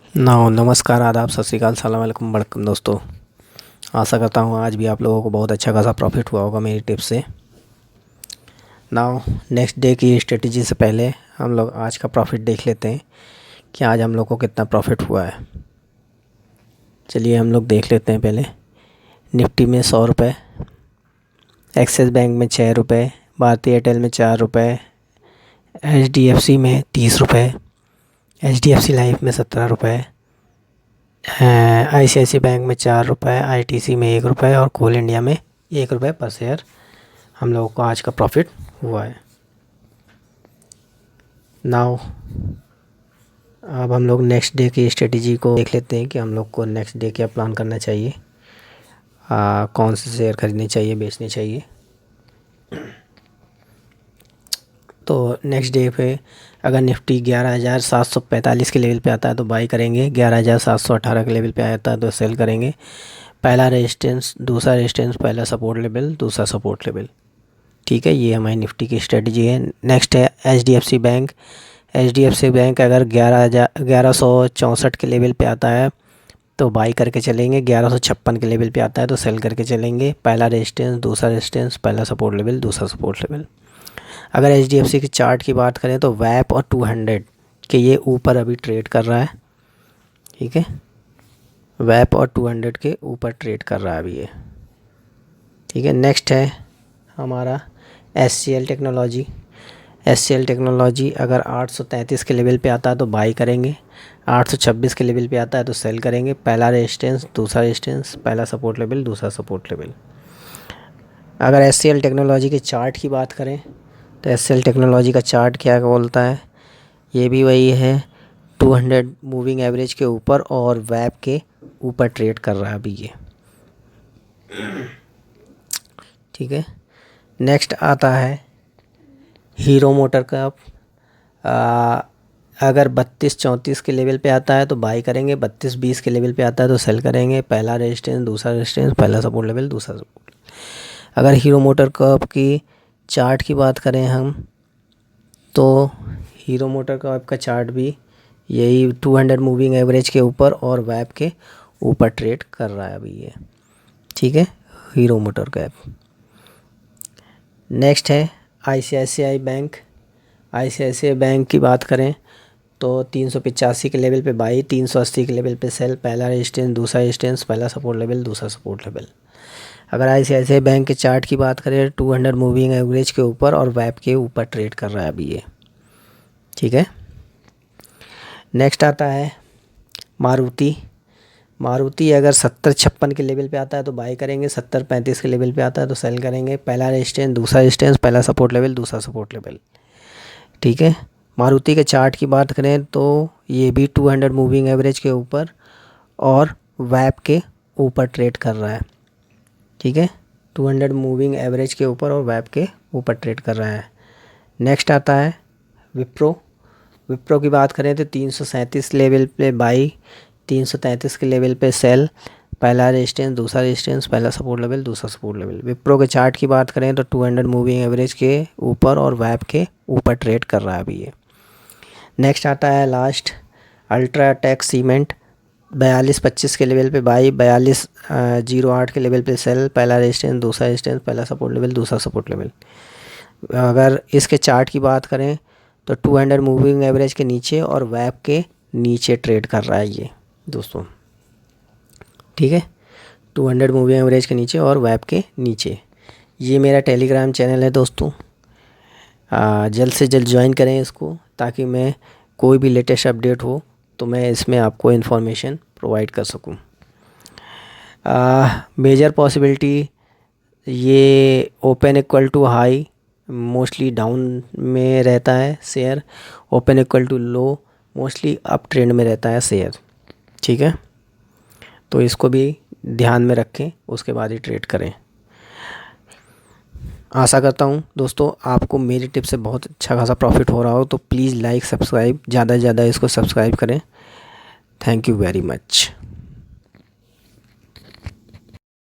नमस्कार, आदाब, सत श्री अकाल, सलाम वालेकुम वड़कम दोस्तों। आशा करता हूँ आज भी आप लोगों को बहुत अच्छा खासा प्रॉफिट हुआ होगा मेरी टिप्स से। नाउ नेक्स्ट डे की स्ट्रेटजी से पहले हम लोग आज का प्रॉफिट देख लेते हैं कि आज हम लोग को कितना प्रॉफिट हुआ है। चलिए हम लोग देख लेते हैं। पहले निफ्टी में 100 रुपये, एक्सिस बैंक में 6 रुपये, भारतीय एयरटेल में 4 रुपये, HDFC में 30 रुपये, HDFC लाइफ में 17 रुपये, ICICI बैंक में 4 रुपये, ITC में 1 रुपये और कोल इंडिया में 1 रुपये पर शेयर हम लोगों को आज का प्रॉफिट हुआ है। नाउ अब हम लोग नेक्स्ट डे की स्ट्रेटजी को देख लेते हैं कि हम लोग को नेक्स्ट डे क्या प्लान करना चाहिए, कौन से शेयर खरीदने चाहिए, बेचने चाहिए। तो नेक्स्ट डे पे अगर निफ्टी 11,745 के लेवल पे आता है तो बाई करेंगे, 11,718 के लेवल पे आता है तो सेल करेंगे। पहला रेजिस्टेंस, दूसरा रेजिस्टेंस, पहला सपोर्ट लेवल, दूसरा सपोर्ट लेवल। ठीक है, ये हमारी निफ्टी की स्ट्रेटजी है। नेक्स्ट है HDFC बैंक। HDFC बैंक अगर 1164 के लेवल पे आता है तो बाई करके चलेंगे, 1156 के लेवल पे आता है तो सेल करके चलेंगे। पहला रेजिस्टेंस, दूसरा रेजिस्टेंस, पहला सपोर्ट लेवल, दूसरा सपोर्ट लेवल। अगर HDFC के चार्ट की बात करें तो वैप और 200 के ये ऊपर अभी ट्रेड कर रहा है। ठीक है, वैप और 200 के ऊपर ट्रेड कर रहा है अभी ये। ठीक है, नेक्स्ट है हमारा SCL टेक्नोलॉजी। SCL टेक्नोलॉजी अगर 833 के लेवल पे आता है तो बाई करेंगे, 826 के लेवल पे आता है तो सेल करेंगे। पहला रेजिस्टेंस, दूसरा रेजिस्टेंस, पहला सपोर्ट लेवल, दूसरा सपोर्ट लेवल। अगर SCL टेक्नोलॉजी के चार्ट की बात करें तो SCL टेक्नोलॉजी का चार्ट क्या बोलता है, ये भी वही है, 200 मूविंग एवरेज के ऊपर और वैप के ऊपर ट्रेड कर रहा है अभी ये। ठीक है, नेक्स्ट आता है हीरो मोटर का। अगर 32-34 के लेवल पे आता है तो बाई करेंगे, 32-20 के लेवल पे आता है तो सेल करेंगे। पहला रेजिस्टेंस, दूसरा रेजिस्टेंस, पहला सपोर्ट लेवल, दूसरा सपोर्ट। अगर हीरो मोटर कप की चार्ट की बात करें हम तो हीरो मोटर कप का चार्ट भी यही 200 मूविंग एवरेज के ऊपर और वैप के ऊपर ट्रेड कर रहा है अभी ये। ठीक है, हीरो मोटर कैप। नेक्स्ट है ICICI बैंक। ICICI बैंक की बात करें तो 385 के लेवल पे बाई, 380 के लेवल पे सेल। पहला रेजिस्टेंस, दूसरा रेजिस्टेंस, पहला सपोर्ट लेवल, दूसरा सपोर्ट लेवल। अगर ICICI बैंक के चार्ट की बात करें 200 मूविंग एवरेज के ऊपर और वैप के ऊपर ट्रेड कर रहा है अभी ये। ठीक है, नेक्स्ट आता है मारुति। मारुति अगर 70-56 के लेवल पे आता है तो बाई करेंगे, 70-35 के लेवल पे आता है तो सेल करेंगे। पहला रेजिस्टेंस, दूसरा रेजिस्टेंस, पहला सपोर्ट लेवल, दूसरा सपोर्ट लेवल। ठीक है, मारुति के चार्ट की बात करें तो ये भी 200 मूविंग एवरेज के ऊपर और वैप के ऊपर ट्रेड कर रहा है। ठीक है, 200 मूविंग एवरेज के ऊपर और वैप के ऊपर ट्रेड कर रहा है। नेक्स्ट आता है विप्रो। विप्रो की बात करें तो 337 लेवल पे बाई, 333 के लेवल पे सेल। पहला रेजिस्टेंस, दूसरा रेजिस्टेंस, पहला सपोर्ट लेवल, दूसरा सपोर्ट लेवल। विप्रो के चार्ट की बात करें तो 200 मूविंग एवरेज के ऊपर और वैप के ऊपर ट्रेड कर रहा है अभी ये। नेक्स्ट आता है लास्ट अल्ट्राटेक सीमेंट। 42-25 के लेवल पे बाई, 42-08 के लेवल पे सेल। पहला रेजिस्टेंस, दूसरा रेजिस्टेंस, पहला सपोर्ट लेवल, दूसरा सपोर्ट लेवल। अगर इसके चार्ट की बात करें तो 200 मूविंग एवरेज के नीचे और वैप के नीचे ट्रेड कर रहा है ये दोस्तों। ठीक है, 200 मूविंग एवरेज के नीचे और वैप के नीचे। ये मेरा टेलीग्राम चैनल है दोस्तों, जल्द से जल्द ज्वाइन करें इसको ताकि मैं कोई भी लेटेस्ट अपडेट हो तो मैं इसमें आपको इन्फॉर्मेशन प्रोवाइड कर सकूं। मेजर पॉसिबिलिटी ये open equal to high mostly down में रहता है share, open equal to low mostly up trend में रहता है शेयर। ठीक है, तो इसको भी ध्यान में रखें, उसके बाद ही ट्रेड करें। आशा करता हूँ दोस्तों आपको मेरी टिप से बहुत अच्छा खासा प्रॉफिट हो रहा हो, तो प्लीज़ लाइक, सब्सक्राइब, ज़्यादा से ज़्यादा इसको सब्सक्राइब करें। Thank you very much.